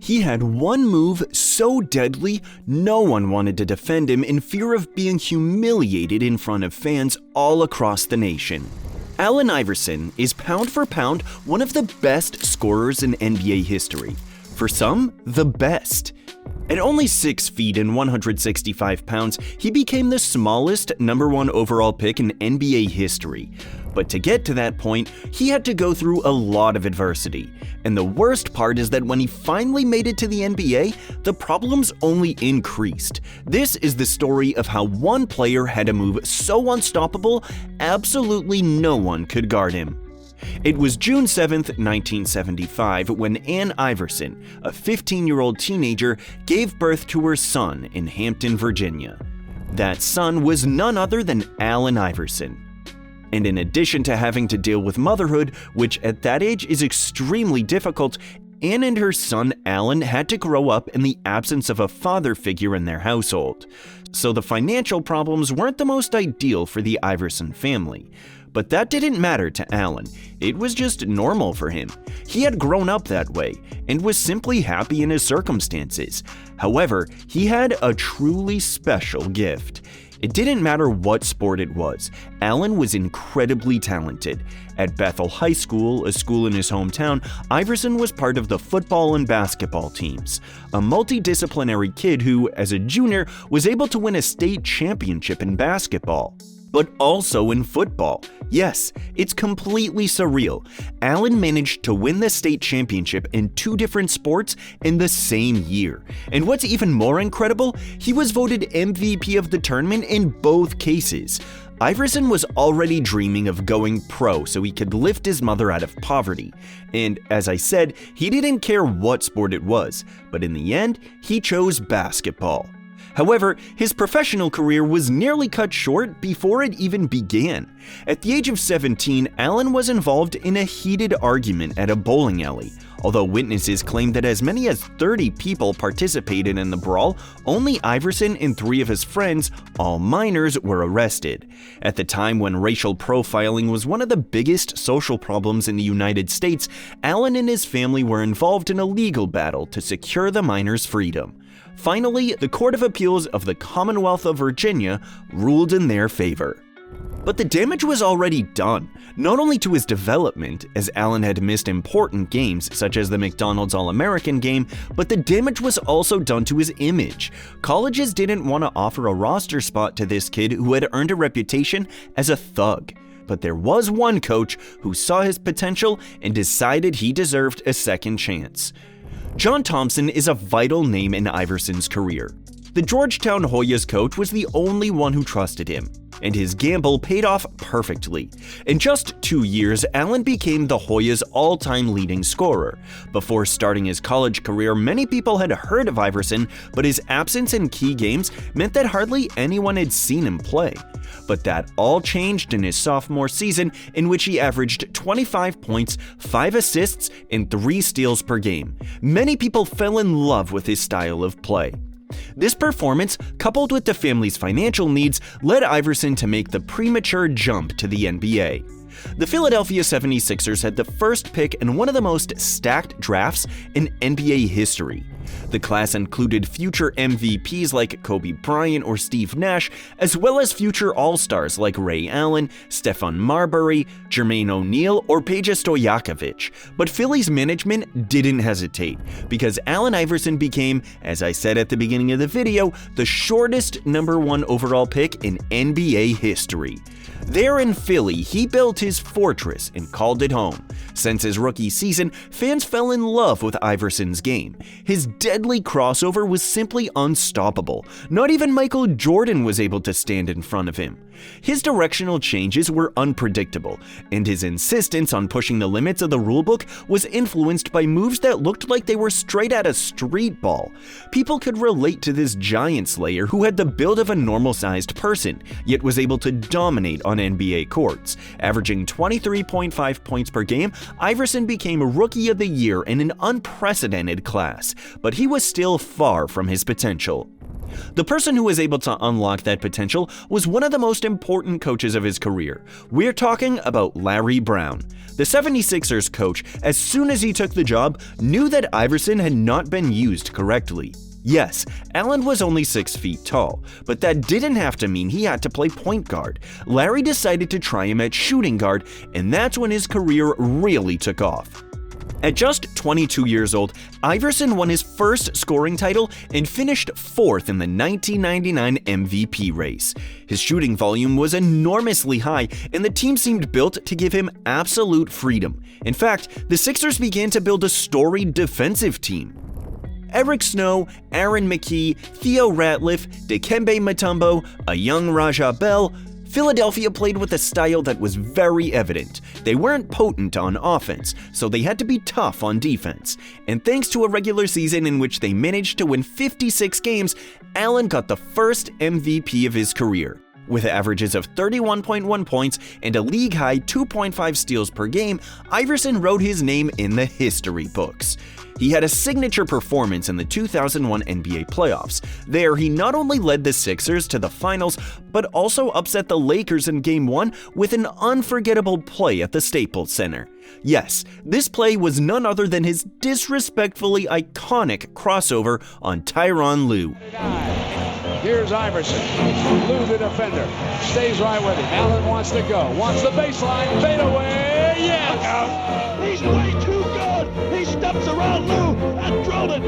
He had one move so deadly, no one wanted to defend him in fear of being humiliated in front of fans all across the nation. Allen Iverson is pound for pound one of the best scorers in NBA history. For some, the best. At only 6 feet and 165 pounds, he became the smallest #1 overall pick in NBA history. But to get to that point, he had to go through a lot of adversity. And the worst part is that when he finally made it to the NBA, the problems only increased. This is the story of how one player had a move so unstoppable, absolutely no one could guard him. It was June 7th, 1975, when Ann Iverson, a 15-year-old teenager, gave birth to her son in Hampton, Virginia. That son was none other than Allen Iverson. And in addition to having to deal with motherhood, which at that age is extremely difficult, Ann and her son Allen had to grow up in the absence of a father figure in their household. So the financial problems weren't the most ideal for the Iverson family. But that didn't matter to Allen. It was just normal for him. He had grown up that way and was simply happy in his circumstances. However, he had a truly special gift. It didn't matter what sport it was. Allen was incredibly talented. At Bethel High School, a school in his hometown, Iverson was part of the football and basketball teams. A multidisciplinary kid who, as a junior, was able to win a state championship in basketball. But also in football. Yes, it's completely surreal. Allen managed to win the state championship in 2 different sports in the same year. And what's even more incredible, he was voted MVP of the tournament in both cases. Iverson was already dreaming of going pro so he could lift his mother out of poverty. And as I said, he didn't care what sport it was, but in the end, he chose basketball. However, his professional career was nearly cut short before it even began. At the age of 17, Allen was involved in a heated argument at a bowling alley. Although witnesses claimed that as many as 30 people participated in the brawl, only Iverson and 3 of his friends, all minors, were arrested. At the time when racial profiling was one of the biggest social problems in the United States, Allen and his family were involved in a legal battle to secure the minors' freedom. Finally, the Court of Appeals of the Commonwealth of Virginia ruled in their favor. But the damage was already done, not only to his development, as Allen had missed important games such as the McDonald's All-American game, but the damage was also done to his image. Colleges didn't want to offer a roster spot to this kid who had earned a reputation as a thug. But there was one coach who saw his potential and decided he deserved a second chance. John Thompson is a vital name in Iverson's career. The Georgetown Hoyas coach was the only one who trusted him, and his gamble paid off perfectly. In just 2 years, Allen became the Hoyas' all-time leading scorer. Before starting his college career, many people had heard of Iverson, but his absence in key games meant that hardly anyone had seen him play. But that all changed in his sophomore season, in which he averaged 25 points, 5 assists, and 3 steals per game. Many people fell in love with his style of play. This performance, coupled with the family's financial needs, led Iverson to make the premature jump to the NBA. The Philadelphia 76ers had the first pick in one of the most stacked drafts in NBA history. The class included future MVPs like Kobe Bryant or Steve Nash, as well as future All-Stars like Ray Allen, Stephon Marbury, Jermaine O'Neal, or Peja Stojakovic. But Philly's management didn't hesitate, because Allen Iverson became, as I said at the beginning of the video, the shortest #1 overall pick in NBA history. There in Philly, he built his fortress and called it home. Since his rookie season, fans fell in love with Iverson's game. His deadly crossover was simply unstoppable. Not even Michael Jordan was able to stand in front of him. His directional changes were unpredictable, and his insistence on pushing the limits of the rulebook was influenced by moves that looked like they were straight out of street ball. People could relate to this giant slayer who had the build of a normal-sized person, yet was able to dominate on NBA courts. Averaging 23.5 points per game, Iverson became Rookie of the Year in an unprecedented class, but he was still far from his potential. The person who was able to unlock that potential was one of the most important coaches of his career. We're talking about Larry Brown. The 76ers coach, as soon as he took the job, knew that Iverson had not been used correctly. Yes, Allen was only 6 feet tall, but that didn't have to mean he had to play point guard. Larry decided to try him at shooting guard, and that's when his career really took off. At just 22 years old, Iverson won his first scoring title and finished 4th in the 1999 MVP race. His shooting volume was enormously high, and the team seemed built to give him absolute freedom. In fact, the Sixers began to build a storied defensive team. Eric Snow, Aaron McKie, Theo Ratliff, Dikembe Mutombo, a young Raja Bell. Philadelphia played with a style that was very evident. They weren't potent on offense, so they had to be tough on defense. And thanks to a regular season in which they managed to win 56 games, Allen got the first MVP of his career. With averages of 31.1 points and a league-high 2.5 steals per game, Iverson wrote his name in the history books. He had a signature performance in the 2001 NBA playoffs. There, he not only led the Sixers to the finals, but also upset the Lakers in Game 1 with an unforgettable play at the Staples Center. Yes, this play was none other than his disrespectfully iconic crossover on Tyronn Lue. Here's Iverson. Lue, the defender, stays right with him. Allen wants to go. Wants the baseline. Fade away. Yes! He's way too good. He steps around Lue and drilled it.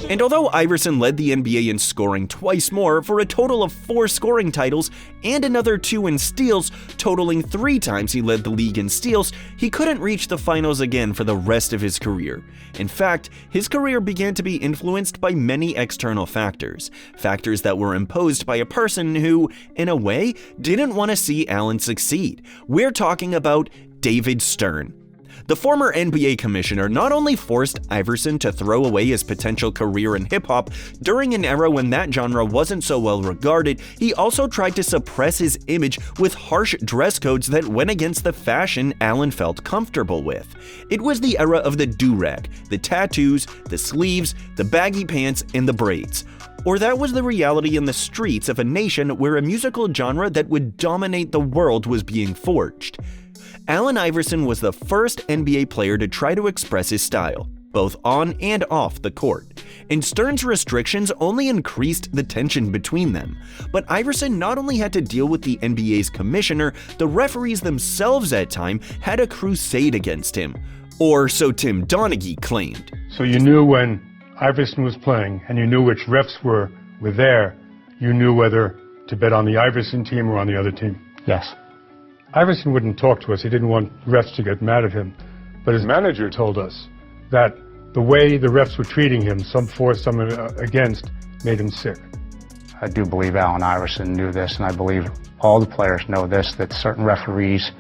And although Iverson led the NBA in scoring twice more for a total of 4 scoring titles and another 2 in steals, totaling 3 times he led the league in steals, he couldn't reach the finals again for the rest of his career. In fact, his career began to be influenced by many external factors that were imposed by a person who, in a way, didn't want to see Allen succeed. We're talking about David Stern. The former NBA commissioner not only forced Iverson to throw away his potential career in hip-hop during an era when that genre wasn't so well regarded, he also tried to suppress his image with harsh dress codes that went against the fashion Allen felt comfortable with. It was the era of the do-rag, the tattoos, the sleeves, the baggy pants, and the braids. Or that was the reality in the streets of a nation where a musical genre that would dominate the world was being forged. Allen Iverson was the first NBA player to try to express his style, both on and off the court, and Stern's restrictions only increased the tension between them. But Iverson not only had to deal with the NBA's commissioner, the referees themselves at times had a crusade against him, or so Tim Donaghy claimed. So you knew when Iverson was playing, and you knew which refs were there, you knew whether to bet on the Iverson team or on the other team? Yes. Iverson wouldn't talk to us. He didn't want refs to get mad at him. But his manager told us that the way the refs were treating him, some for, some against, made him sick. I do believe Allen Iverson knew this, and I believe all the players know this, that certain referees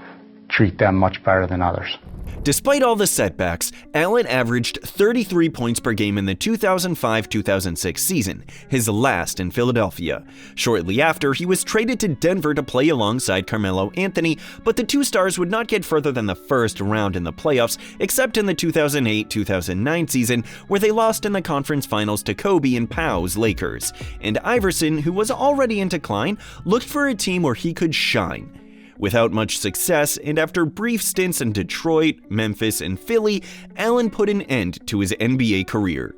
treat them much better than others. Despite all the setbacks, Allen averaged 33 points per game in the 2005-2006 season, his last in Philadelphia. Shortly after, he was traded to Denver to play alongside Carmelo Anthony, but the two stars would not get further than the first round in the playoffs, except in the 2008-2009 season, where they lost in the conference finals to Kobe and Pau's Lakers. And Iverson, who was already in decline, looked for a team where he could shine. Without much success, and after brief stints in Detroit, Memphis, and Philly, Allen put an end to his NBA career.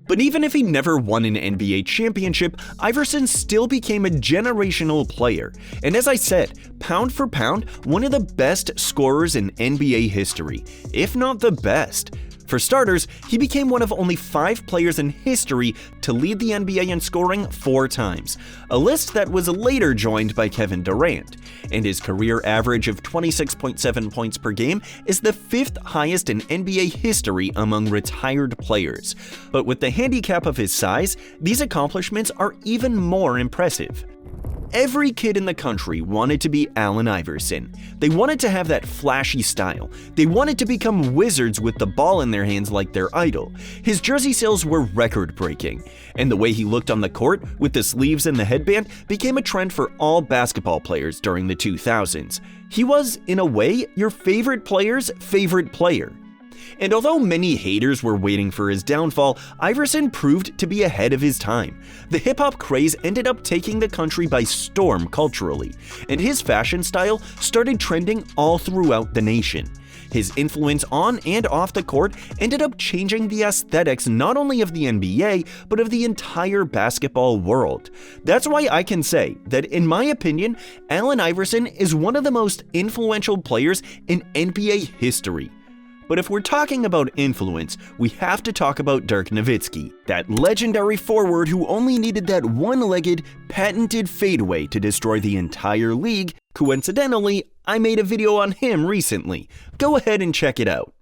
But even if he never won an NBA championship, Iverson still became a generational player. And as I said, pound for pound, one of the best scorers in NBA history, if not the best. For starters, he became one of only 5 players in history to lead the NBA in scoring 4 times, a list that was later joined by Kevin Durant, and his career average of 26.7 points per game is the 5th highest in NBA history among retired players. But with the handicap of his size, these accomplishments are even more impressive. Every kid in the country wanted to be Allen Iverson. They wanted to have that flashy style. They wanted to become wizards with the ball in their hands like their idol. His jersey sales were record-breaking, and the way he looked on the court, with the sleeves and the headband, became a trend for all basketball players during the 2000s. He was, in a way, your favorite player's favorite player. And although many haters were waiting for his downfall, Iverson proved to be ahead of his time. The hip-hop craze ended up taking the country by storm culturally, and his fashion style started trending all throughout the nation. His influence on and off the court ended up changing the aesthetics not only of the NBA, but of the entire basketball world. That's why I can say that, in my opinion, Allen Iverson is one of the most influential players in NBA history. But if we're talking about influence, we have to talk about Dirk Nowitzki, that legendary forward who only needed that one-legged, patented fadeaway to destroy the entire league. Coincidentally, I made a video on him recently. Go ahead and check it out.